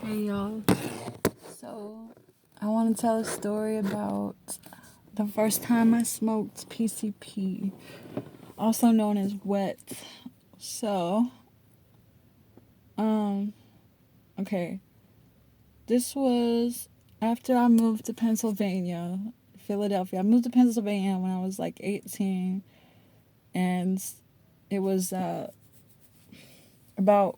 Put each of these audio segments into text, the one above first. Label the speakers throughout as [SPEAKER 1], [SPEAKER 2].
[SPEAKER 1] Hey y'all. So, I want to tell a story about the first time I smoked PCP, also known as wet. So, um, okay. This was after I moved to Pennsylvania, Philadelphia. I moved to Pennsylvania when I was like 18, and it was about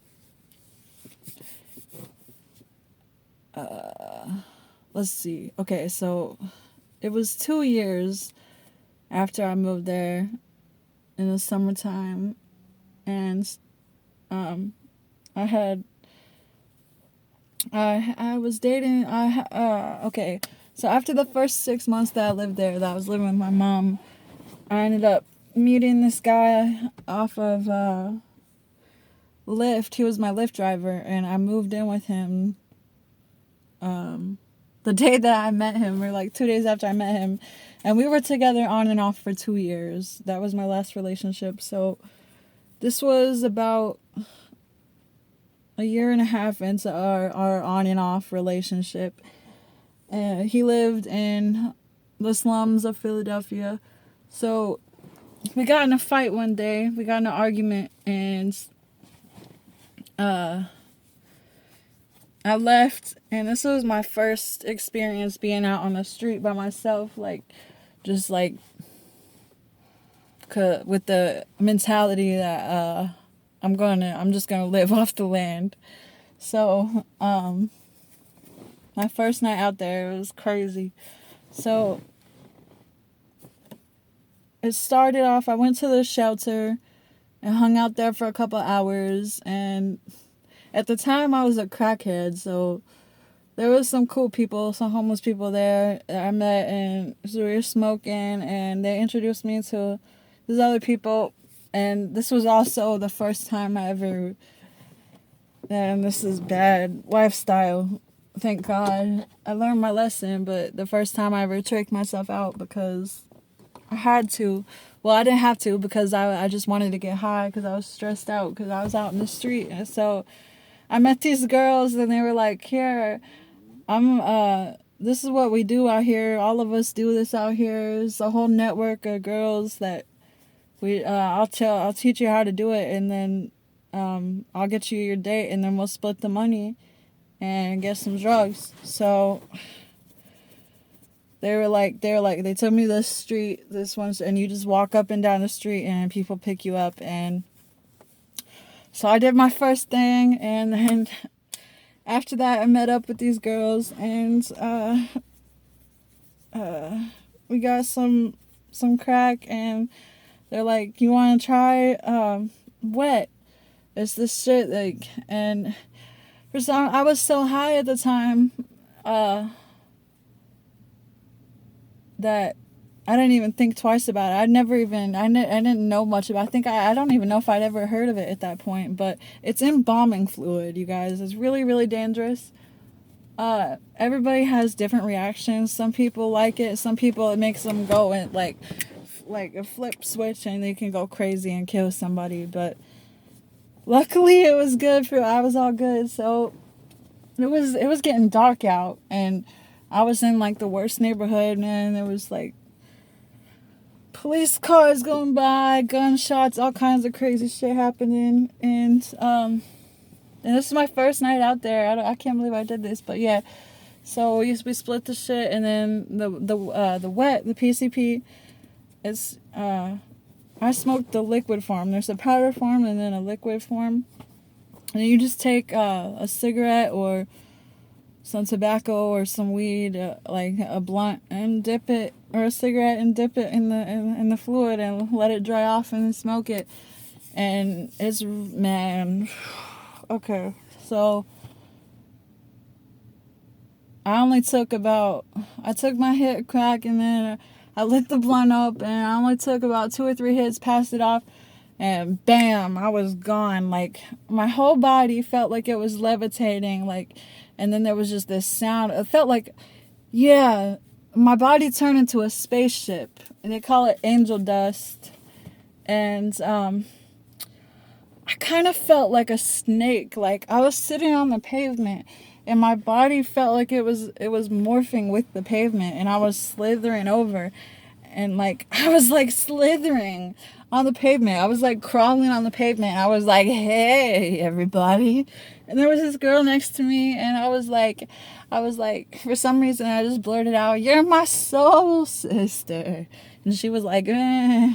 [SPEAKER 1] let's see. Okay, so it was 2 years after I moved there in the summertime, and um I had I was dating okay. So after the first 6 months that I lived there, that I was living with my mom, I ended up meeting this guy off of Lyft. He was my Lyft driver, and I moved in with him. The day that I met him, or like 2 days after I met him, and we were together on and off for 2 years. That was my last relationship. So this was about a year and a half into our on and off relationship. He lived in the slums of Philadelphia. So we got in a fight one day. We got in an argument, and I left. And this was my first experience being out on the street by myself, like just like with the mentality that I'm just gonna live off the land. So my first night out there, it was crazy. So it started off, I went to the shelter and hung out there for a couple hours. And at the time, I was a crackhead, so there was some cool people, some homeless people there that I met, and so we were smoking, and they introduced me to these other people. And this was also the first time I ever, and this is bad lifestyle. Thank God I learned my lesson, but the first time I ever tricked myself out because I had to. Well, I didn't have to because I just wanted to get high because I was stressed out because I was out in the street. And so I met these girls, and they were like, here, this is what we do out here. All of us do this out here. It's a whole network of girls that I'll teach you how to do it, and then I'll get you your date, and then we'll split the money and get some drugs. So they took me this street, this one, and you just walk up and down the street and people pick you up. And so I did my first thing, and then after that I met up with these girls, and we got some crack, and they're like, you want to try wet? It's this shit, like, and for some, I was so high at the time that I didn't even think twice about it. I didn't know much about it. I don't even know if I'd ever heard of it at that point, but it's embalming fluid, you guys. It's really, really dangerous. Everybody has different reactions. Some people like it. Some people, it makes them go and like a flip switch, and they can go crazy and kill somebody. But luckily it was good I was all good. So it was getting dark out, and I was in like the worst neighborhood, man. There was like police cars going by, gunshots, all kinds of crazy shit happening. And this is my first night out there. I can't believe I did this, but yeah. So we split the shit, and then the wet, the PCP, it's I smoked the liquid form. There's a powder form and then a liquid form. And you just take a cigarette or some tobacco or some weed, like a blunt, and dip it, or a cigarette, and dip it in the fluid and let it dry off and then smoke it. And it's, man, okay. So I took my hit of crack, and then I lit the blunt up, and I only took about 2 or 3 hits, passed it off, and bam, I was gone. Like, my whole body felt like it was levitating, like, and then there was just this sound. It felt like, yeah, my body turned into a spaceship, and they call it angel dust. And I kind of felt like a snake. Like, I was sitting on the pavement, and my body felt like it was morphing with the pavement, and I was slithering over, and like I was like slithering on the pavement. I was like crawling on the pavement. I was like, "Hey, everybody!" And there was this girl next to me, and I was like, for some reason, I just blurted out, "You're my soul sister," and she was like, "Eh."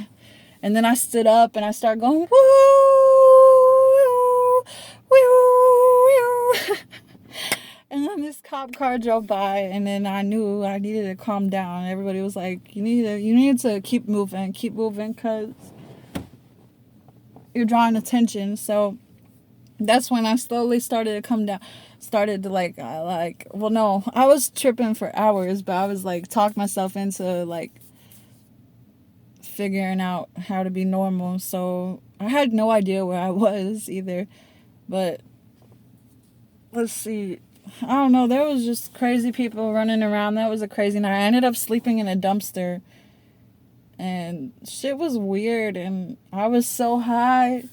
[SPEAKER 1] And then I stood up and I started going, woo, woo, woo. And then this cop car drove by, and then I knew I needed to calm down. Everybody was like, you need to keep moving, because you're drawing attention. So that's when I slowly started to come down. Started to well, no, I was tripping for hours, but I was like talk myself into like figuring out how to be normal. So I had no idea where I was either. But let's see. I don't know. There was just crazy people running around. That was a crazy night. I ended up sleeping in a dumpster. And shit was weird. And I was so high.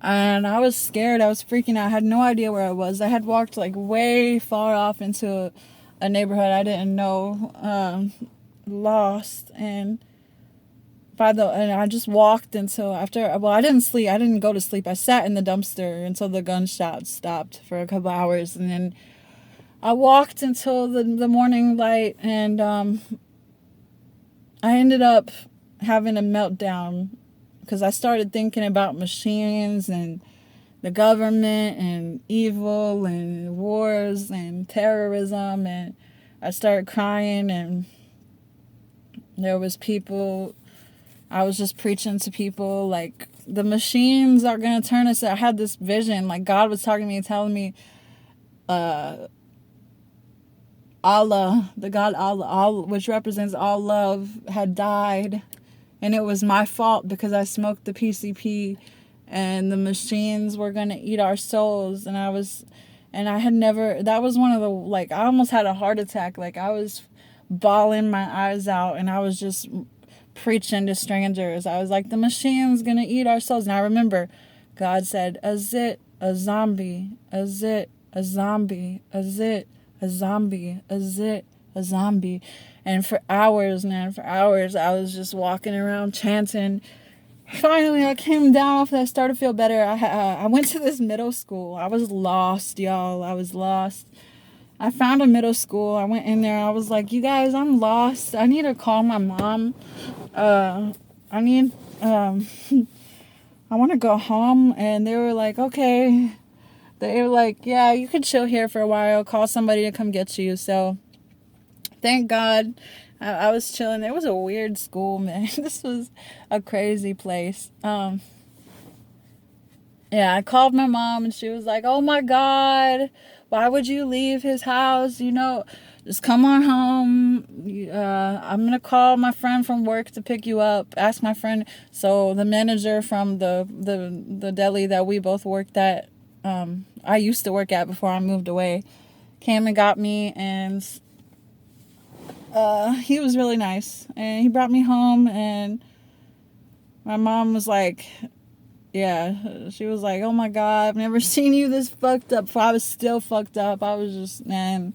[SPEAKER 1] And I was scared. I was freaking out. I had no idea where I was. I had walked like way far off into a neighborhood I didn't know. Lost. And I just walked until after. Well, I didn't sleep. I didn't go to sleep. I sat in the dumpster until the gunshots stopped for a couple hours, and then I walked until the morning light, and I ended up having a meltdown because I started thinking about machines and the government and evil and wars and terrorism, and I started crying, and there was people. I was just preaching to people like the machines are gonna turn us. I had this vision, like God was talking to me, telling me, Allah, the God Allah, which represents all love, had died, and it was my fault because I smoked the PCP, and the machines were gonna eat our souls, and I had never. That was one of the I almost had a heart attack. Like I was bawling my eyes out, and I was just preaching to strangers. I was like, the machine's gonna eat our souls. And I remember God said, a zit, a zombie, a zit, a zombie, a zit, a zombie, a zit, a zombie. And for hours, man, I was just walking around chanting. Finally, I came down off that. I started to feel better. I went to this middle school. I was lost, y'all. I was lost. I found a middle school. I went in there. I was like, you guys, I'm lost. I need to call my mom. I need, I want to go home. And they were like, okay. They were like, yeah, you can chill here for a while. Call somebody to come get you. So thank God I was chilling. It was a weird school, man. This was a crazy place. Yeah, I called my mom, and she was like, oh my God, why would you leave his house? Just come on home. I'm going to call my friend from work to pick you up. Ask my friend. So the manager from the deli that we both worked at, I used to work at before I moved away, came and got me, and he was really nice. And he brought me home, and my mom was like, yeah, she was like, oh my God, I've never seen you this fucked up before. I was still fucked up. I was just, man.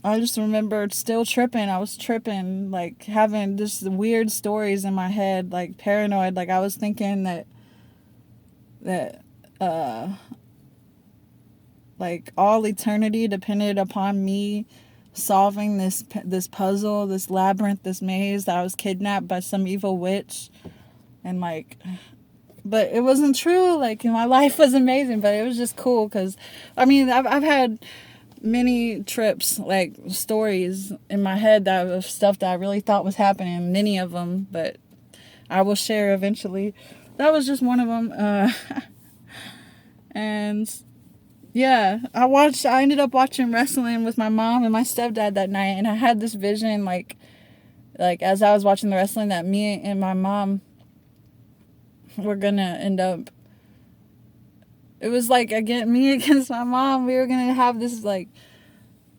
[SPEAKER 1] I just remembered still tripping. I was tripping, like having just weird stories in my head, like paranoid. Like I was thinking that like all eternity depended upon me solving this puzzle, this labyrinth, this maze, that I was kidnapped by some evil witch. And like, but it wasn't true. Like my life was amazing, but it was just cool because, I mean, I've had many trips, like stories in my head that was stuff that I really thought was happening. Many of them, but I will share eventually. That was just one of them. And yeah, I ended up watching wrestling with my mom and my stepdad that night, and I had this vision, like as I was watching the wrestling, that me and my mom were gonna end up. It was like again me against my mom. We were gonna have this like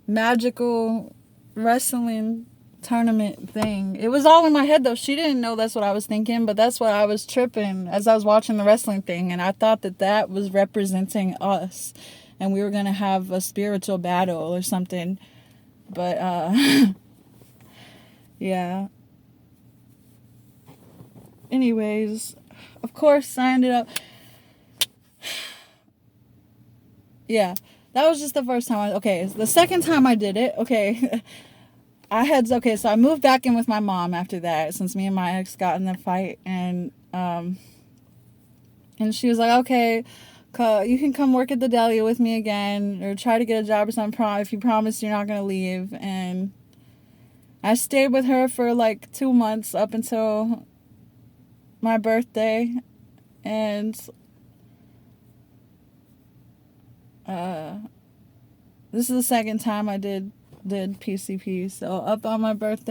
[SPEAKER 1] magical wrestling tournament thing. It was all in my head though. She didn't know that's what I was thinking, but that's what I was tripping as I was watching the wrestling thing, and I thought that that was representing us, and we were gonna have a spiritual battle or something. But yeah. Anyways, of course I ended up. Yeah, that was just the first time. Okay, the second time I did it. Okay. So I moved back in with my mom after that, since me and my ex got in a fight, and she was like, okay, you can come work at the deli with me again, or try to get a job or something, if you promise you're not gonna leave. And I stayed with her for like 2 months up until my birthday, and this is the second time I did PCP. So up on my birthday